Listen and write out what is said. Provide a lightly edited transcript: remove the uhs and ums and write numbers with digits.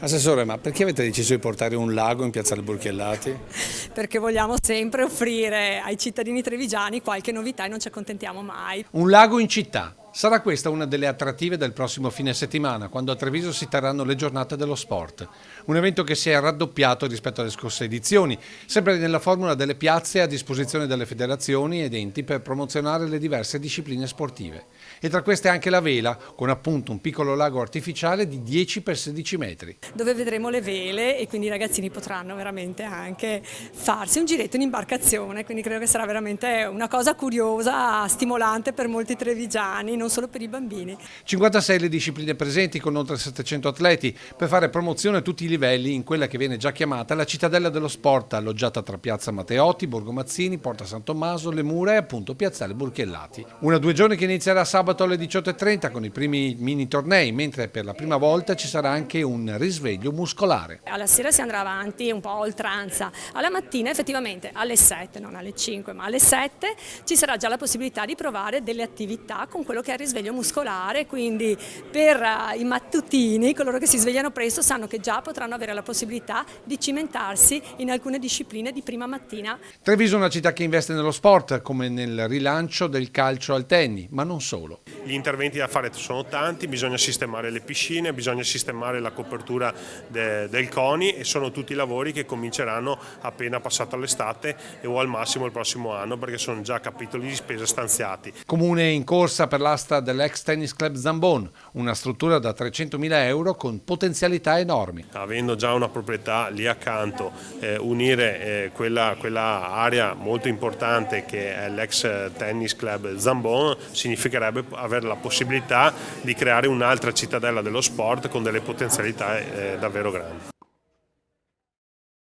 Assessore, ma perché avete deciso di portare un lago in Piazzale Burchiellati? Perché vogliamo sempre offrire ai cittadini trevigiani qualche novità e non ci accontentiamo mai. Un lago in città. Sarà questa una delle attrattive del prossimo fine settimana, quando a Treviso si terranno le giornate dello sport. Un evento che si è raddoppiato rispetto alle scorse edizioni, sempre nella formula delle piazze a disposizione delle federazioni ed enti per promozionare le diverse discipline sportive. E tra queste anche la vela, con appunto un piccolo lago artificiale di 10 x 16 metri. Dove vedremo le vele e quindi i ragazzini potranno veramente anche farsi un giretto in imbarcazione, quindi credo che sarà veramente una cosa curiosa, stimolante per molti trevigiani, non solo per i bambini. 56 le discipline presenti con oltre 700 atleti per fare promozione a tutti i livelli in quella che viene già chiamata la cittadella dello sport, alloggiata tra Piazza Matteotti, Borgo Mazzini, Porta San Tommaso, Le Mura e appunto Piazzale Burchiellati. Una 2 giorni che inizierà sabato alle 18:30 con i primi mini tornei, mentre per la prima volta ci sarà anche un risveglio muscolare. Alla sera si andrà avanti un po' a oltranza, alla mattina effettivamente alle 7, non alle 5 ma alle 7 ci sarà già la possibilità di provare delle attività con quello che è il risveglio muscolare, quindi per i mattutini, coloro che si svegliano presto sanno che già potranno avere la possibilità di cimentarsi in alcune discipline di prima mattina. Treviso è una città che investe nello sport, come nel rilancio del calcio al tennis, ma non solo. Gli interventi da fare sono tanti, bisogna sistemare le piscine, bisogna sistemare la copertura del CONI e sono tutti lavori che cominceranno appena passato l'estate o al massimo il prossimo anno, perché sono già capitoli di spesa stanziati. Comune in corsa per l'asta dell'ex tennis club Zambon, una struttura da 300.000 euro con potenzialità enormi. Avendo già una proprietà lì accanto, unire quella area molto importante che è l'ex tennis club Zambon significherebbe avere la possibilità di creare un'altra cittadella dello sport con delle potenzialità davvero grandi.